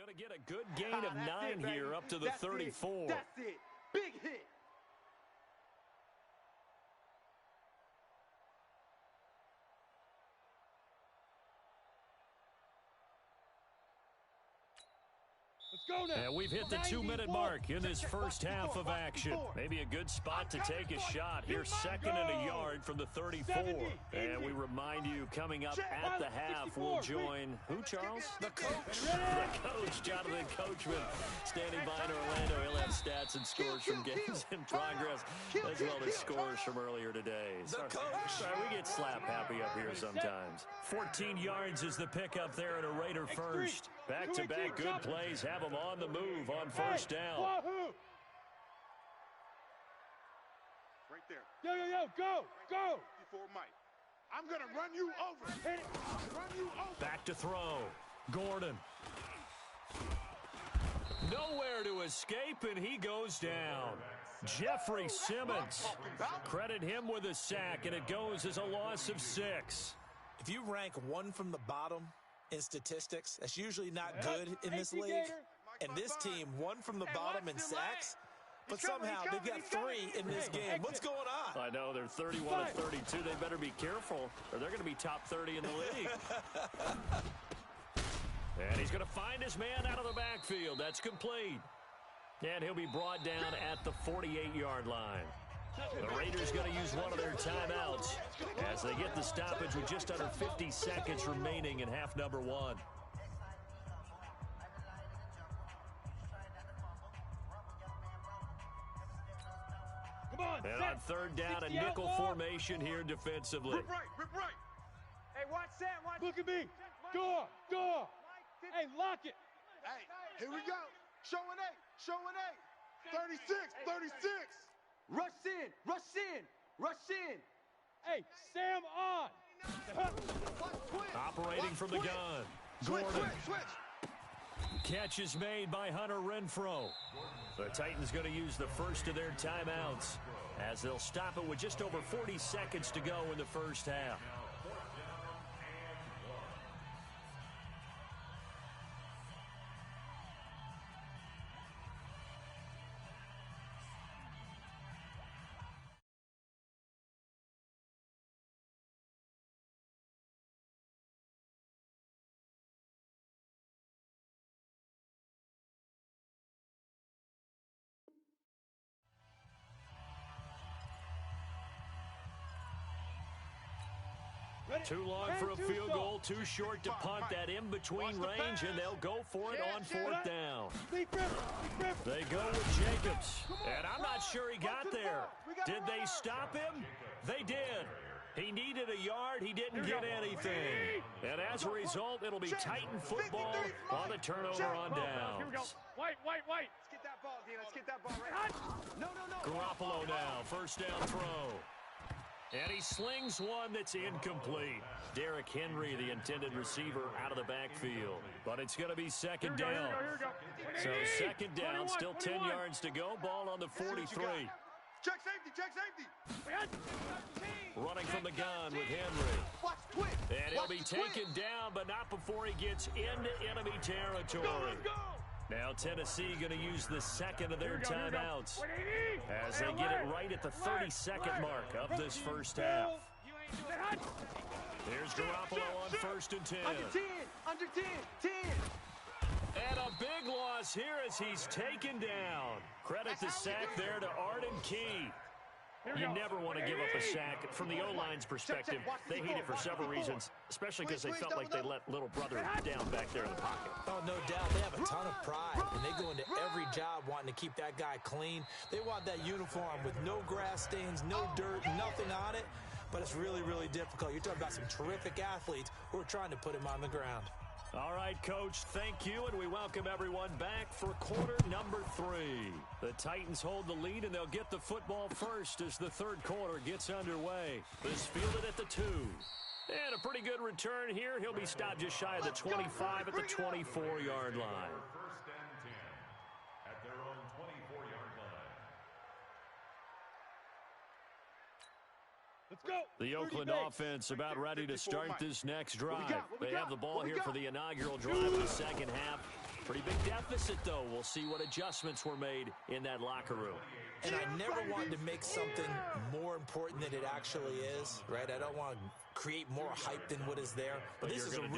Going to get a good gain of 9 here up to the 34. That's it. Big hit. Let's go now. And we've hit the 2-minute mark in this first half of action. Maybe a good spot to take a shot here, second and a yard from the 34. And we remind you, coming up at the half, we'll join who, Charles? The coach. The coach, Jonathan Coachman, standing by in Orlando. He'll have stats and scores from games in progress, as well as scores from earlier today. The coach. Sorry, we get slap happy up here sometimes. 14 yards is the pickup there at a Raider first. Back-to-back good plays have them on the move on first down. Right there. Yo, go. Before Mike. I'm going to run you over. Hit it. Run you over. Back to throw. Gordon. Nowhere to escape, and he goes down. Jeffrey Simmons. Credit him with a sack, and it goes as a loss of 6. If you rank one from the bottom in statistics, that's usually not good in this league. And this team, one from the bottom in sacks, but somehow they've got 3 in this game. What's going on? I know, they're 31 of 32. They better be careful, or they're going to be top 30 in the league. And he's going to find his man out of the backfield. That's complete. And he'll be brought down at the 48-yard line. The Raiders going to use one of their timeouts as they get the stoppage with just under 50 seconds remaining in half number 1. Come on, and on third down, a nickel formation here defensively. Rip right. Hey, watch Sam. Look at me. Go. Hey, lock it. Hey, here we go. Showing 8. 36. Rush in. Hey, Sam on. Operating from the gun. Gordon. Switch. Catch is made by Hunter Renfrow. The Titans going to use the first of their timeouts as they'll stop it with just over 40 seconds to go in the first half. Too long for a field goal, too short to punt that in-between range, and they'll go for it on fourth down. They go with Jacobs, and I'm not sure he got there. Did they stop him? They did. He needed a yard. He didn't get anything. And as a result, it'll be Titan football on the turnover on downs. Here we go. White. Let's get that ball, D. Let's get that ball right. No. Garoppolo now, first down throw. And he slings one that's incomplete. Derrick Henry, the intended receiver, out of the backfield. But it's going to be second down. Here we go. So second down, still 10 yards to go. Ball on the 43. Check safety. Running from the gun with Henry. Watch quick. And he'll be taken down, but not before he gets into enemy territory. Let's go. Now Tennessee going to use the second of their timeouts as they get it right at the 32nd mark of this first half. Here's Garoppolo on 1st and 10. Under 10. And a big loss here as he's taken down. Credit the sack there to Arden Key. You never want to give up a sack. From the O-line's perspective, they hate it for several reasons, especially because they felt like they let little brother down back there in the pocket. Oh, no doubt. They have a ton of pride, and they go into every job wanting to keep that guy clean. They want that uniform with no grass stains, no dirt, nothing on it, but it's really, really difficult. You're talking about some terrific athletes who are trying to put him on the ground. All right, Coach, thank you, and we welcome everyone back for quarter number 3. The Titans hold the lead, and they'll get the football first as the third quarter gets underway. This fielded at the 2. And a pretty good return here. He'll be stopped just shy of the 25 at the 24-yard line. First and 10 at their own 24-yard line. Let's go. The Oakland offense about ready to start this next drive. They have the ball here for the inaugural drive of the second half. Pretty big deficit, though. We'll see what adjustments were made in that locker room. And I never wanted to make something more important than it actually is, right? I don't want to create more hype than what is there. But this is I'm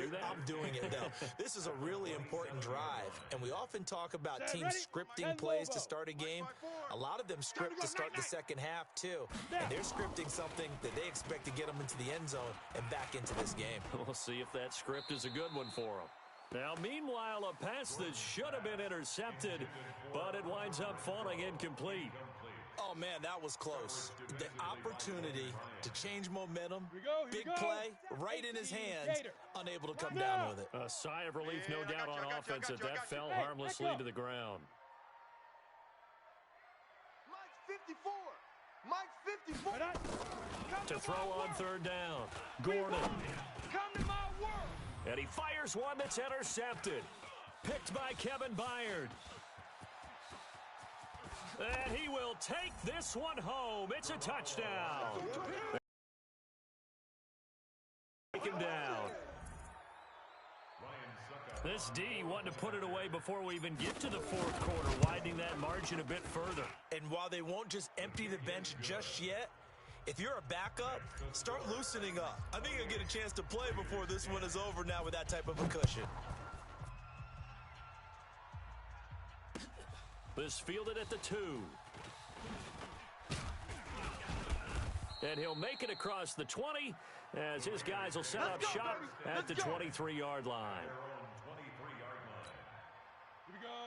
doing it, though. This is a really important drive. And we often talk about teams scripting plays to start a game. A lot of them script to start the second half, too. And they're scripting something that they expect to get them into the end zone and back into this game. We'll see if that script is a good one for them. Now, meanwhile, a pass that should have been intercepted, but it winds up falling incomplete. Oh, man, that was close. The opportunity to change momentum, big play, right in his hands, unable to come down with it. A sigh of relief, no doubt, on offense that that fell harmlessly to the ground. Mike 54. To throw on third down. Gordon. Come to my world. And he fires one that's intercepted. Picked by Kevin Byard. And he will take this one home. It's a touchdown. Take him down. This D wanted to put it away before we even get to the fourth quarter, widening that margin a bit further. And while they won't just empty the bench just yet, if you're a backup, start loosening up. I think you'll get a chance to play before this one is over now with that type of a cushion. This fielded at the 2. And he'll make it across the 20 as his guys will set up shop at the 23-yard line.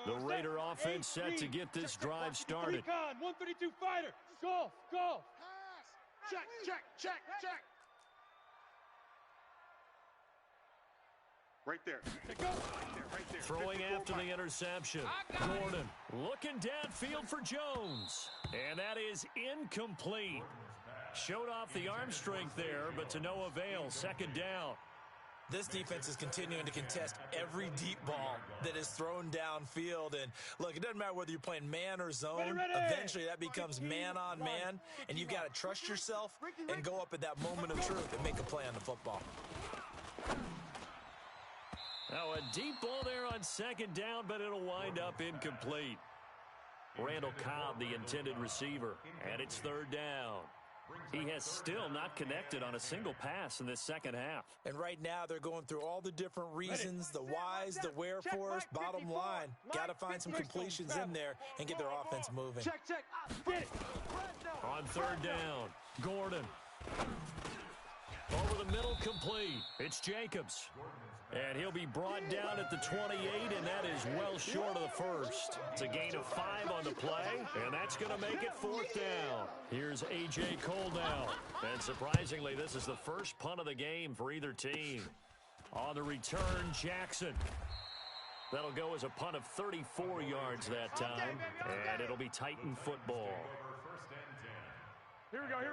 The Raider offense set to get this drive started. 132 fighter. Golf. Check. Right there. Right there. Throwing after the interception. Gordon looking downfield for Jones. And that is incomplete. Showed off the arm strength there, but to no avail. Second down. This defense is continuing to contest every deep ball that is thrown downfield. And, look, it doesn't matter whether you're playing man or zone. Eventually, that becomes man-on-man, and you've got to trust yourself and go up at that moment of truth and make a play on the football. Now, a deep ball there on second down, but it'll wind up incomplete. Randall Cobb, the intended receiver, and it's third down. He has still not connected on a single pass in this second half. And right now they're going through all the different reasons, the whys, the wherefores. Bottom line, got to find some completions in there and get their offense moving. Check. Get it. On third down, Gordon. Over the middle, complete. It's Jacobs. And he'll be brought down at the 28, and that is well short of the first. It's a gain of 5 on the play, and that's going to make it fourth down. Here's A.J. Cole now. And surprisingly, this is the first punt of the game for either team. On the return, Jackson. That'll go as a punt of 34 yards that time, and it'll be Titan football.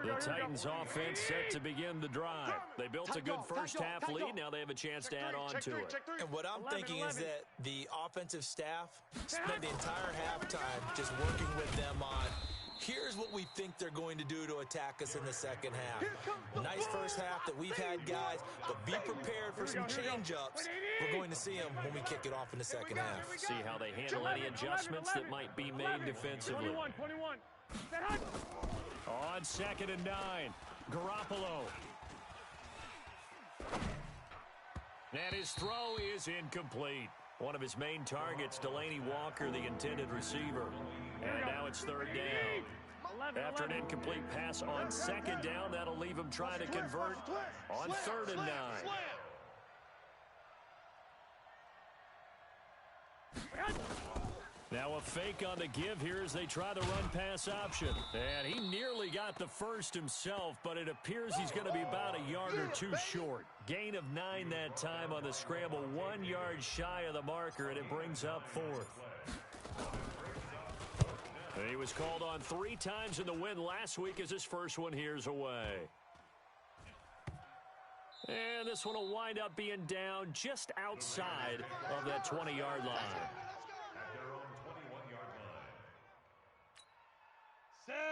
The Titans offense set to begin the drive. They built a good first half lead. Now they have a chance to add on to it. And what I'm thinking is that the offensive staff spent the entire halftime just working with them on, here's what we think they're going to do to attack us in the second half. Nice first half that we've had, guys, but be prepared for some change-ups. We're going to see them when we kick it off in the second half. See how they handle any adjustments that might be made defensively. 21. On second and 9, Garoppolo. And his throw is incomplete. One of his main targets, Delaney Walker, the intended receiver. And now it's third down. After an incomplete pass on second down, that'll leave him trying to convert on third and 9. Now a fake on the give here as they try the run-pass option. And he nearly got the first himself, but it appears he's going to be about a yard or two short. Gain of 9 that time on the scramble, 1 yard shy of the marker, and it brings up fourth. And he was called on 3 times in the win last week as his first one here's away. And this one will wind up being down just outside of that 20-yard line.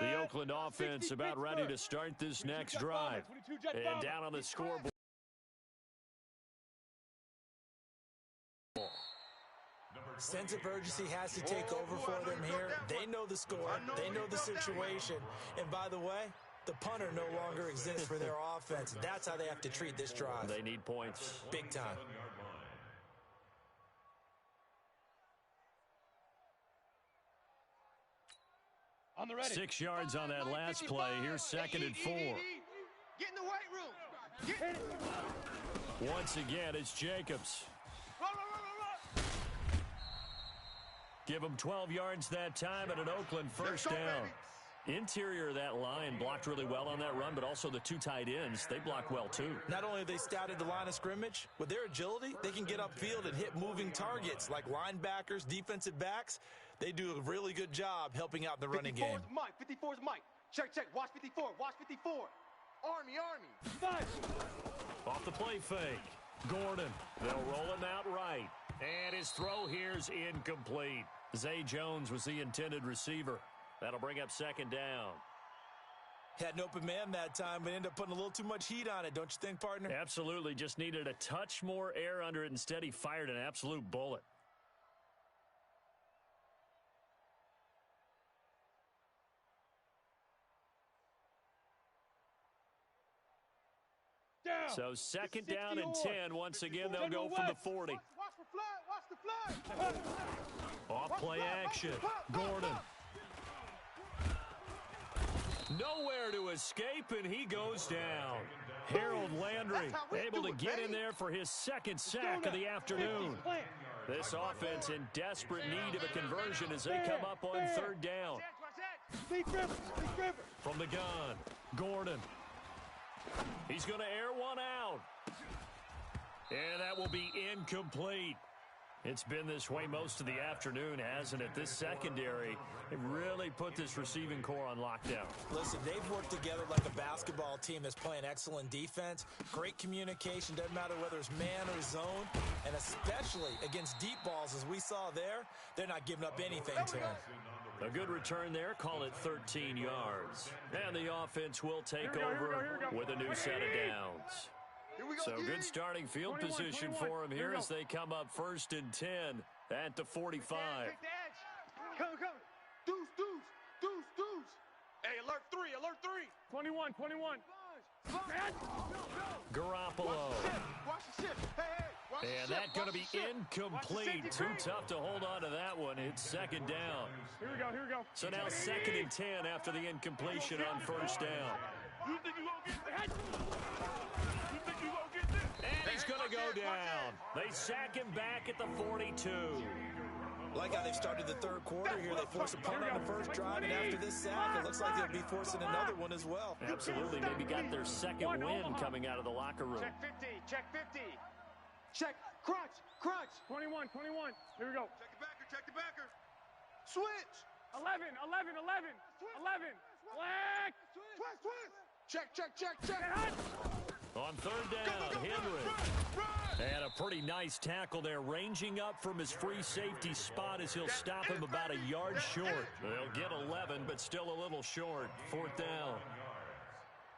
The Oakland offense about ready to start this next drive. And down on the scoreboard. Sense of urgency has to take over for them here. They know the score. They know the situation. And by the way, the punter no longer exists for their offense. That's how they have to treat this drive. They need points. Big time. On the ready. 6 yards on that last play. Here's 2nd and 4. Get in the weight room. Get Once again, it's Jacobs. Run. Give him 12 yards that time and an Oakland first down. Interior of that line blocked really well on that run, but also the 2 tight ends, they block well too. Not only have they scouted the line of scrimmage, with their agility, they can get upfield and hit moving targets like linebackers, defensive backs. They do a really good job helping out the running game. 54's Mike. 54's Mike. Check. Watch 54. Watch 54. Army. 5. Off the play fake. Gordon. They'll roll him out right. And his throw here's incomplete. Zay Jones was the intended receiver. That'll bring up 2nd down. Had an open man that time, but ended up putting a little too much heat on it, don't you think, partner? Absolutely. Just needed a touch more air under it. Instead, he fired an absolute bullet. Down. So 2nd down and 10. Once again, they'll go from the 40. Watch the flag. Off play action. Gordon. Nowhere to escape, and he goes down. Harold Landry able to get in there for his 2nd sack of the afternoon. This offense in desperate need of a conversion as they come up on 3rd down. From the gun, Gordon. He's going to air one out. And that will be incomplete. It's been this way most of the afternoon, hasn't it? This secondary, it really put this receiving core on lockdown. Listen, they've worked together like a basketball team that's playing excellent defense. Great communication, doesn't matter whether it's man or zone. And especially against deep balls, as we saw there, they're not giving up anything to them. A good return there, call it 13 yards. And the offense will take over with a new set of downs. So good starting field position for him here as they come up 1st and 10 at the 45. Come. Deuce. Hey, alert 3. 21. Garoppolo. Watch the ship. Hey. And that's going to be incomplete. Too tough to hold on to that one. It's 2nd down. Here we go. So now 2nd and 10 after the incompletion on 1st down. You think you gonna get this? And he's going to go down. They sack him back at the 42. Like how they've started the 3rd quarter here. They force a punt on the first drive, and after this sack, it looks like they'll be forcing another one as well. Absolutely. Maybe got their 2nd win coming out of the locker room. Check 50. Check. Crunch. 21. Here we go. Check the backer. Switch. 11. Black. Check. On 3rd down, Henry. And a pretty nice tackle there, ranging up from his free safety spot as he'll stop him about a yard short. They'll get 11, but still a little short. 4th down.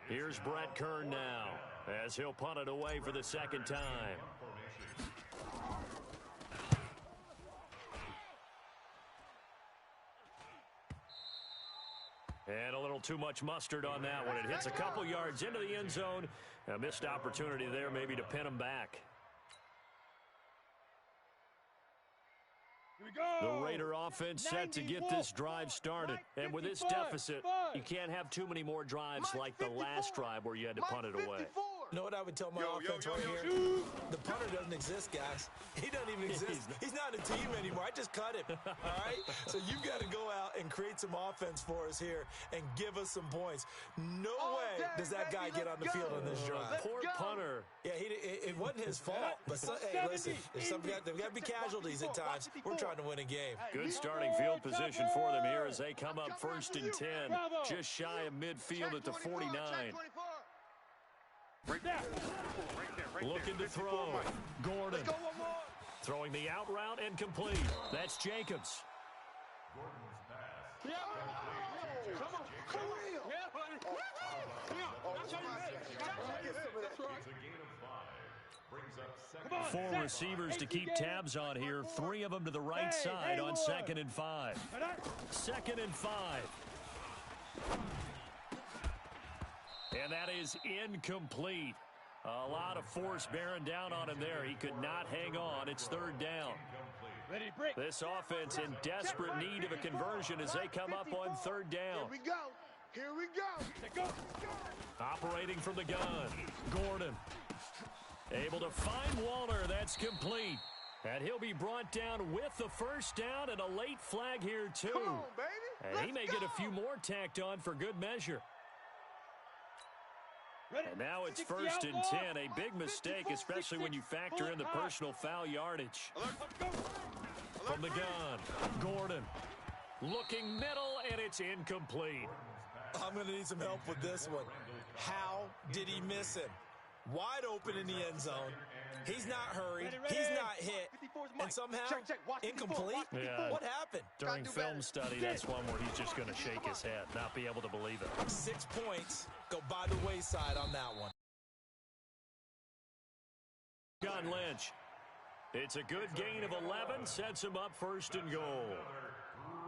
Here's Brett Kern now as he'll punt it away for the 2nd time. And a little too much mustard on that one. It hits a couple yards into the end zone. A missed opportunity there maybe to pin him back. Here we go. The Raider offense set to get this drive started. And with this deficit, you can't have too many more drives like the last drive where you had to punt it away. You know what I would tell my offense right here? The punter doesn't exist, guys. He doesn't even exist. He's not a team anymore. I just cut him, all right? So you've got to go out and create some offense for us here and give us some points. No way does that guy get on the field on this drive. Poor punter. Yeah, it wasn't his fault. But, hey, listen, there's got to be casualties at times. We're trying to win a game. Good starting field position for them here as they come up 1st and 10. Just shy of midfield at the 49. Right there. Looking to throw. Gordon. Throwing the out route and complete. That's Jacobs. Come on. brings up second. Four receivers to keep tabs on here. Three of them to the right side on 2nd and 5. 2nd and 5. And that is incomplete. A lot of force bearing down on him there. He could not hang on. It's 3rd down. This offense in desperate need of a conversion as they come up on 3rd down. Here we go. Here we go. Operating from the gun. Gordon. Able to find Waller. That's complete. And he'll be brought down with the 1st down and a late flag here too. Come on, baby. And he may get a few more tacked on for good measure. And now it's 1st and 10. A big mistake, especially when you factor in the personal foul yardage. From the gun, Gordon. Looking middle, and it's incomplete. I'm going to need some help with this one. How did he miss him? Wide open in the end zone. He's not hurried. He's not hit. And somehow, incomplete? Yeah. What happened? During film study, that's one where he's just going to shake his head, not be able to believe it. 6 points go by the wayside on that one. John Lynch. It's a good gain of 11, sets him up 1st and goal.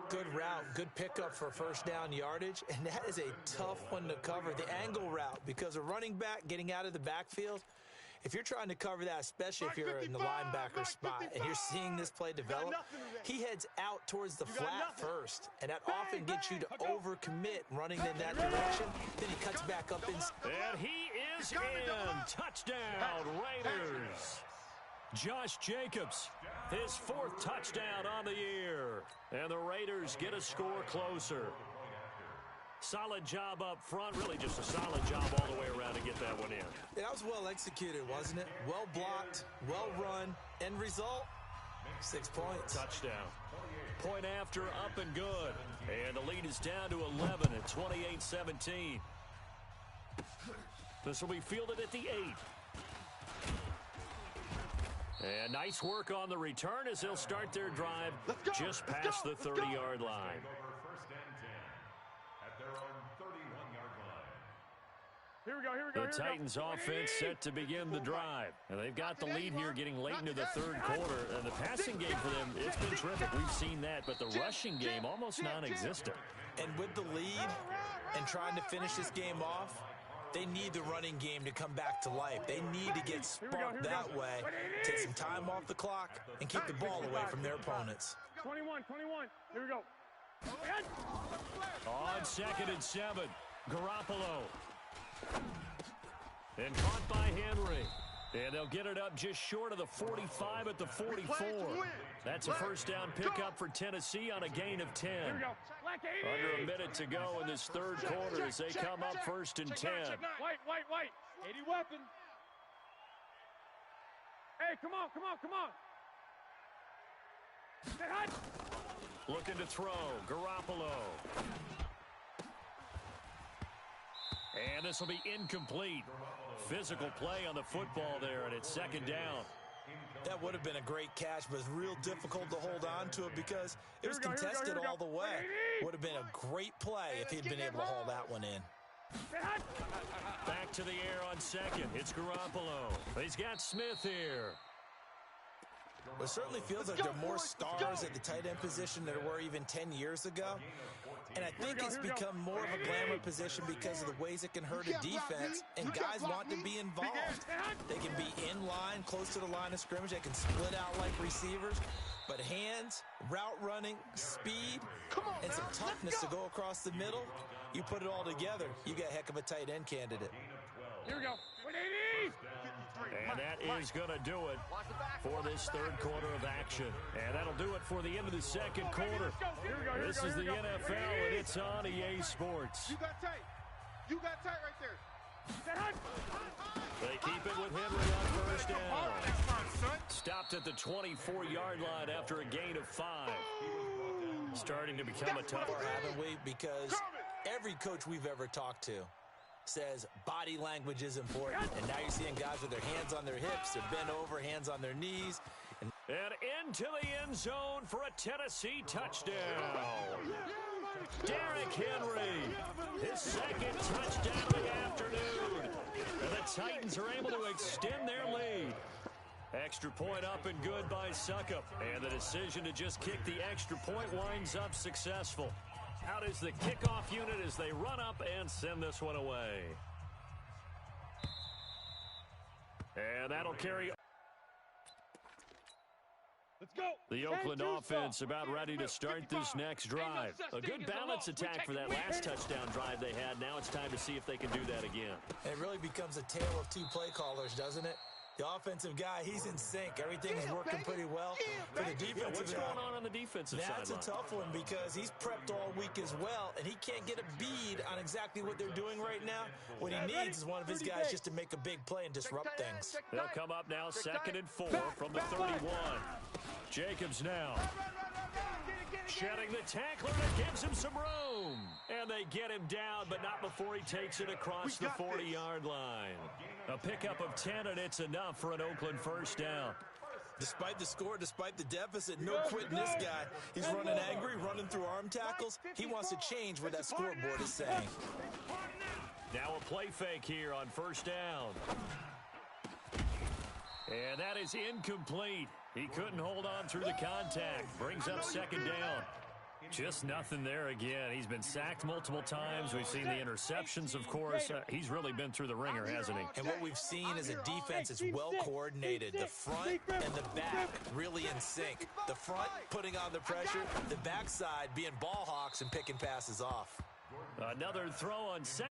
Good route, good pickup for 1st down yardage, and that is a tough one to cover, the angle route, because a running back getting out of the backfield, if you're trying to cover that, especially if you're in the linebacker spot and you're seeing this play develop, he heads out towards the flat first, and that often gets you to overcommit running in that direction. Then he cuts back up in. And he is in. Touchdown, Raiders. Josh Jacobs, his 4th touchdown on the year. And the Raiders get a score closer. Solid job up front, really just a solid job all the way around to get that one in. That was well executed, wasn't it? Well blocked, well run. End result, 6 points. Touchdown. Point after, up and good. And the lead is down to 11 at 28-17. This will be fielded at the 8. And nice work on the return as they'll start their drive just past the 30-yard line. Here we go, here we go. The Titans offense set to begin the drive. And they've got the lead here getting late into the 3rd quarter. And the passing game for them, it's been terrific. We've seen that. But the rushing game, almost non-existent. And with the lead and trying to finish this game off, they need the running game to come back to life. They need to get sparked that way, take some time off the clock, and keep the ball away from their opponents. 21. Here we go. On 2nd and 7, Garoppolo. And caught by Henry. And they'll get it up just short of the 45 at the 44. That's a 1st down pickup for Tennessee on a gain of 10. Under a minute to go in this 3rd quarter as they come up 1st and 10. White. 80 weapon. Hey, come on. Stay hot. Looking to throw, Garoppolo. And this will be incomplete. Physical play on the football there, and it's 2nd down. That would have been a great catch, but it's real difficult to hold on to it because it was contested all the way. Would have been a great play if he'd been able to haul that one in. Back to the air on 2nd. It's Garoppolo. He's got Smith here. It certainly feels like there are more stars at the tight end position than there were even 10 years ago. And I think it's become more of a glamour position because of the ways it can hurt a defense, and guys want to be involved. They can be in line, close to the line of scrimmage. They can split out like receivers. But hands, route running, speed, and some toughness to go across the middle, you put it all together, you got a heck of a tight end candidate. Here we go. 180! And that is going to do it for this 3rd quarter of action. And that'll do it for the end of the 2nd quarter. This is the NFL, and it's on EA Sports. You got tight. You got tight right there. They keep it with Henry on 1st down. Stopped at the 24-yard line after a gain of 5. Starting to become a tough one, haven't we? Because every coach we've ever talked to says body language is important. And now you're seeing guys with their hands on their hips, they're bent over, hands on their knees. And into the end zone for a Tennessee touchdown. Derrick Henry, his second touchdown of the afternoon. And the Titans are able to extend their lead. Extra point up and good by Succop. And the decision to just kick the extra point winds up successful. Out is the kickoff unit as they run up and send this one away. And that'll carry. Let's go. The Oakland offense about ready to start this next drive. A good balance attack for that last touchdown drive they had. Now it's time to see if they can do that again. It really becomes a tale of two play callers, doesn't it? The offensive guy, he's in sync. Everything's working pretty well. For the defensive guy, what's going on the defensive side? That's a tough one because he's prepped all week as well, and he can't get a bead on exactly what they're doing right now. What he needs is one of his guys just to make a big play and disrupt things. They'll come up now 2nd and 4 from the 31. Jacobs now. Shedding the tackler that gives him some room. And they get him down, but not before he takes it across the 40-yard line. A pickup of 10, and it's enough for an Oakland first down. Despite the score, despite the deficit, no quitting this guy. He's running angry, running through arm tackles. He wants to change what that scoreboard is saying. Now a play fake here on first down. And that is incomplete. He couldn't hold on through the contact. Brings up 2nd down. Just nothing there again. He's been sacked multiple times. We've seen the interceptions, of course. He's really been through the ringer, hasn't he? And what we've seen is a defense that's well coordinated. The front and the back really in sync. The front putting on the pressure. The backside being ball hawks and picking passes off. Another throw on 2nd.